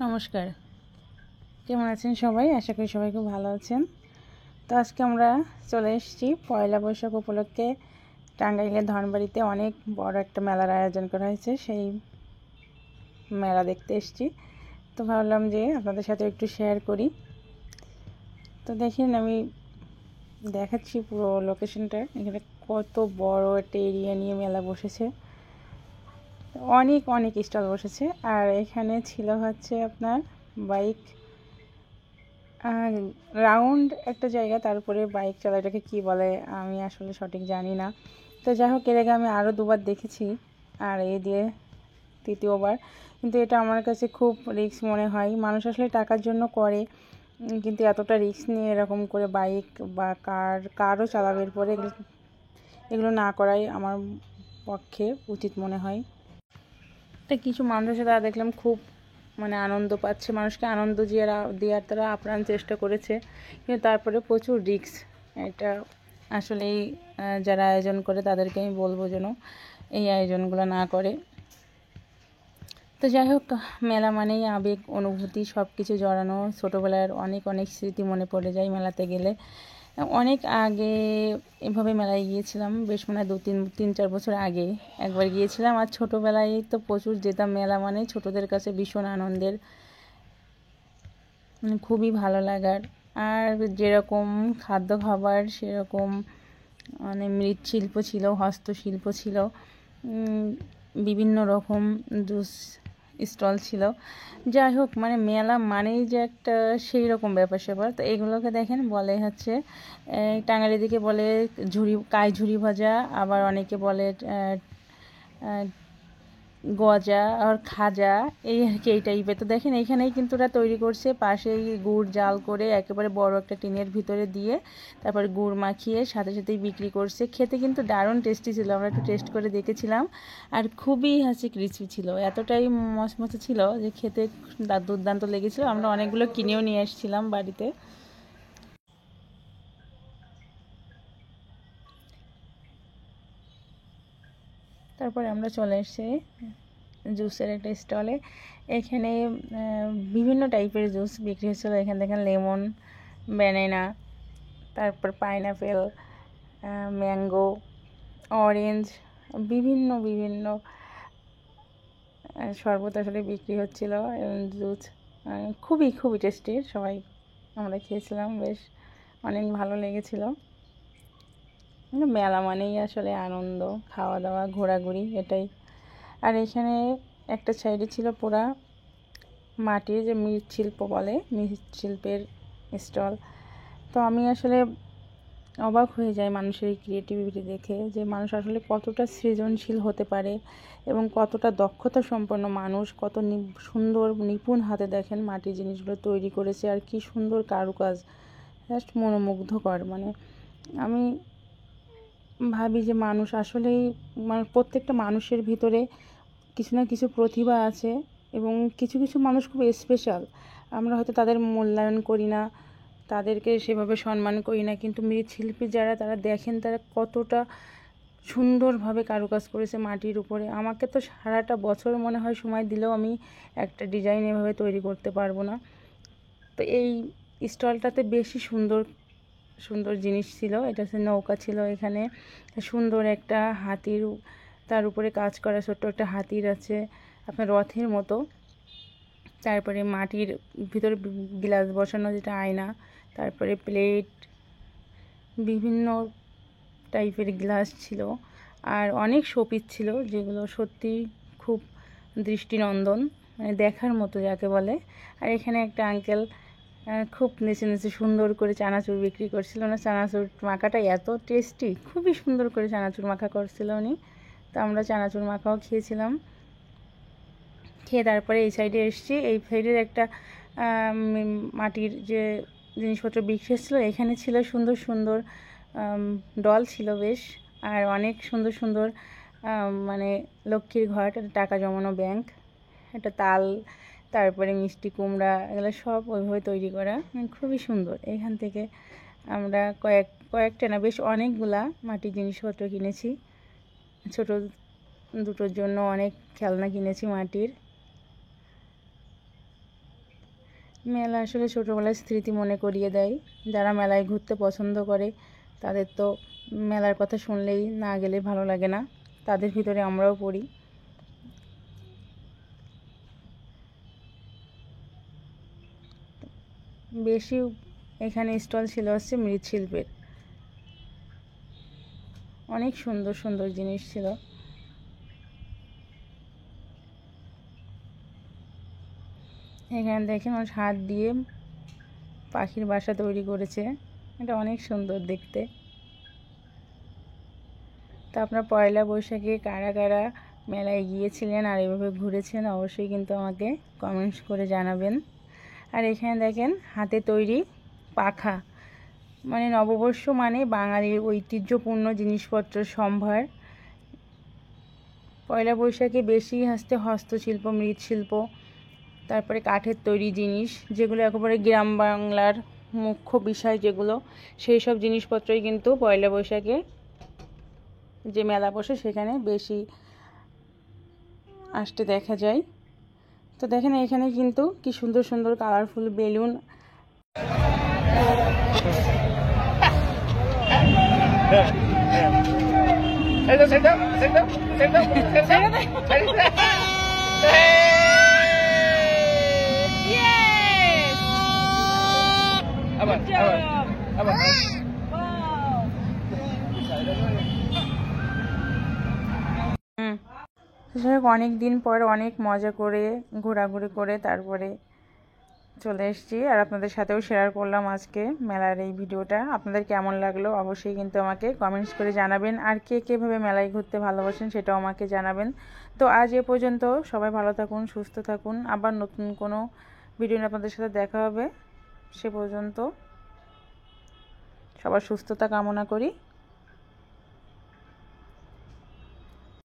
নমস্কার, কেমন আছেন সবাই? আশা করি সবাই খুব ভালো আছেন। তো আজকে আমরা চলে এসেছি পয়লা বৈশাখ উপলক্ষে টাঙ্গাইলের ধনবাড়িতে অনেক বড় একটা মেলার আয়োজন করা হয়েছে। সেই মেলা দেখতে এসেছি, তো ভাবলাম যে আপনাদের সাথে একটু শেয়ার করি। তো দেখেন, আমি দেখাচ্ছি পুরো লোকেশনটা। এখানে কত বড় একটা এরিয়া নিয়ে মেলা বসেছে, অনেক অনেক স্টল বসেছে। আর এখানে ছিল হচ্ছে আপনার বাইক রাউন্ড একটা জায়গা, তার উপরে বাইক চলা, এটাকে কী বলে আমি আসলে সঠিক জানি না। তো যাই হোক, এর আগে আমি আরও দুবার দেখেছি, আর এই দিয়ে তৃতীয়বার। কিন্তু এটা আমার কাছে খুব রিস্ক মনে হয়। মানুষ আসলে টাকার জন্য করে, কিন্তু এতটা রিস্ক নিয়ে এরকম করে বাইক বা কারও চালাবে, এরপরে এগুলো না করাই আমার পক্ষে উচিত মনে হয়। তো কিছু মানুষের তারা দেখলাম খুব আনন্দ পাচ্ছে, মানুষকে আনন্দ দেওয়ার তারা আপ্রাণ চেষ্টা করেছে, কিন্তু তারপরে প্রচুর রিস্ক। এটা আসলেই যারা আয়োজন করে তাদেরকে আমি বলবো যেন এই আয়োজনগুলো না করে। তো যাই হোক, মেলা মানেই আবেগ, অনুভূতি সব কিছু জড়ানো। ছোটোবেলার অনেক অনেক স্মৃতি মনে পড়ে যায় মেলাতে গেলে। অনেক আগে এভাবে মেলায় গিয়েছিলাম, বেশ তিন চার বছর আগে একবার গিয়েছিলাম। আর ছোটোবেলায় তো প্রচুর যেতাম। মেলা মানে ছোটদের কাছে ভীষণ আনন্দের, খুবই ভালো লাগার। আর যেরকম খাদ্য খাবার সেরকম মৃৎশিল্প ছিল, হস্তশিল্প ছিল, বিভিন্ন রকম জুস স্টল ছিল। যাই হোক, মেলা মানেই যে একটা সেই রকম ব্যাপার স্যাপার। তো এগুলোকে দেখেন বলে হচ্ছে টাঙ্গাইলের দিকে বলে ঝুরি ভাজা, আবার অনেকে বলে গজা আর খাজা, এই আর কি, এই টাইপের। তো দেখেন এইখানেই কিন্তু ওরা তৈরি করছে, পাশেই গুড় জাল করে একেবারে বড় একটা টিনের ভিতরে দিয়ে তারপরে গুড় মাখিয়ে সাথে সাথেই বিক্রি করছে। খেতে কিন্তু দারুণ টেস্টি ছিল, আমরা একটু টেস্ট করে দেখেছিলাম। আর খুবই ক্রিসপি ছিল, এতটাই মচমচে ছিল যে খেতে দুর্দান্ত লেগেছিল। আমরা অনেকগুলো কিনেও নিয়ে এসেছিলাম বাড়িতে। তারপরে আমরা চলে এসেছি জুসের একটা স্টলে। এখানে বিভিন্ন টাইপের জুস বিক্রি হচ্ছিলো। এখানে দেখেন লেমন, ব্যানানা, তারপর পাইনাপেল, ম্যাঙ্গো, অরেঞ্জ, বিভিন্ন বিভিন্ন শরবত আসলে বিক্রি হচ্ছিলো। জুস খুবই খুবই টেস্টি, সবাই আমরা খেয়েছিলাম, বেশ অনেক ভালো লেগেছিলো। মেলা মানেই আসলে আনন্দ, খাওয়া দাওয়া, ঘোরাঘুরি, এটাই। আর এখানে একটা সাইডে ছিল পুরা মাটির যে মৃৎশিল্প বলে, মৃৎশিল্পের স্টল। তো আমি আসলে অবাক হয়ে যাই মানুষের এই ক্রিয়েটিভিটি দেখে, যে মানুষ আসলে কতটা সৃজনশীল হতে পারে এবং কতটা দক্ষতা সম্পন্ন মানুষ, কত সুন্দর নিপুণ হাতে দেখেন মাটির জিনিসগুলো তৈরি করেছে। আর কি সুন্দর কারুকাজ, জাস্ট মনোমুগ্ধকর। আমি ভাবি যে মানুষ আসলেই, প্রত্যেকটা মানুষের ভিতরে কিছু না কিছু প্রতিভা আছে, এবং কিছু কিছু মানুষ খুব স্পেশাল। আমরা হয়তো তাদের মূল্যায়ন করি না, তাদেরকে সেভাবে সম্মান করি না, কিন্তু মৃৎশিল্পী যারা, তারা দেখেন তারা কতটা সুন্দরভাবে কারুকাজ করেছে মাটির উপরে। আমাকে তো সারাটা বছর মনে হয় সময় দিলেও আমি একটা ডিজাইন এভাবে তৈরি করতে পারবো না। তো এই স্টলটাতে বেশি সুন্দর সুন্দর জিনিস ছিল। এটা হচ্ছে নৌকা ছিল, এখানে সুন্দর একটা হাতির, তার উপরে কাজ করা ছোট্ট একটা হাতির আছে আপনার রথের মতো। তারপরে মাটির ভিতরে গ্লাস বসানো, যেটা আয়না, তারপরে প্লেট, বিভিন্ন টাইপের গ্লাস ছিল, আর অনেক শোপিস ছিল, যেগুলো সত্যি খুব দৃষ্টিনন্দন, দেখার মতো যাকে বলে। আর এখানে একটা আঙ্কেল খুব নেচে নেচে সুন্দর করে চানাচুর বিক্রি করছিল। না, চানাচুর মাখাটা এত টেস্টি, খুবই সুন্দর করে চানাচুর মাখা করছিল উনি। তো আমরা চানাচুর মাখাও খেয়েছিলাম। খেয়ে তারপরে এই সাইডে এসেছি। এই সাইডের একটা মাটির যে জিনিসপত্র বিক্রি হচ্ছিলো, এখানে ছিল সুন্দর সুন্দর ডল ছিল বেশ, আর অনেক সুন্দর সুন্দর লক্ষ্মীর ঘর, টাকা জমানো ব্যাংক, একটা তাল, তারপরে মিষ্টি কুমড়া, এগুলো সব ওইভাবে তৈরি করা, খুবই সুন্দর। এখান থেকে আমরা কয়েকটা না, বেশ অনেকগুলা মাটির জিনিসপত্র কিনেছি। ছোট দুটোর জন্য অনেক খেলনা কিনেছি মাটির। মেলা আসলে ছোটোবেলার স্মৃতি মনে করিয়ে দেয়। যারা মেলায় ঘুরতে পছন্দ করে তাদের তো মেলার কথা শুনলেই না গেলে ভালো লাগে না, তাদের ভিতরে আমরাও পড়ি। বেশি এখানে স্টল ছিল হচ্ছে মৃৎশিল্পের, অনেক সুন্দর সুন্দর জিনিস ছিল। এখানে দেখেন মানুষ হাত দিয়ে পাখির বাসা তৈরি করেছে, এটা অনেক সুন্দর দেখতে। তো আপনার পয়লা বৈশাখে কারা কারা মেলায় গিয়েছিলেন আর এভাবে ঘুরেছেন অবশ্যই কিন্তু আমাকে কমেন্টস করে জানাবেন। আর এখানে দেখেন হাতে তৈরি পাখা, মানে নববর্ষ মানে বাঙালির ঐতিহ্যপূর্ণ জিনিসপত্রের সম্ভার। পয়লা বৈশাখে বেশি হস্তশিল্প, মৃৎশিল্প, তারপরে কাঠের তৈরি জিনিস, যেগুলো একেবারে গ্রাম বাংলার মুখ্য বিষয় যেগুলো, সেই সব জিনিসপত্রই কিন্তু পয়লা বৈশাখে যে মেলা বসে সেখানে বেশি আসতে দেখা যায়। তো দেখেন এখানে কিন্তু কি সুন্দর সুন্দর কালারফুল বেলুন। অনেক দিন পর অনেক মজা করে ঘোরাঘুরি করে তারপরে চলে এসেছি, আর আপনাদের সাথেও শেয়ার করলাম আজকে মেলার এই ভিডিওটা। আপনাদের কেমন লাগলো অবশ্যই কিন্তু আমাকে কমেন্টস করে জানাবেন, আর কে কীভাবে মেলায় ঘুরতে ভালোবাসেন সেটাও আমাকে জানাবেন। তো আজ এ পর্যন্ত, সবাই ভালো থাকুন, সুস্থ থাকুন, আবার নতুন কোনো ভিডিও নিয়ে আপনাদের সাথে দেখা হবে। সে পর্যন্ত সবার সুস্থতা কামনা করি।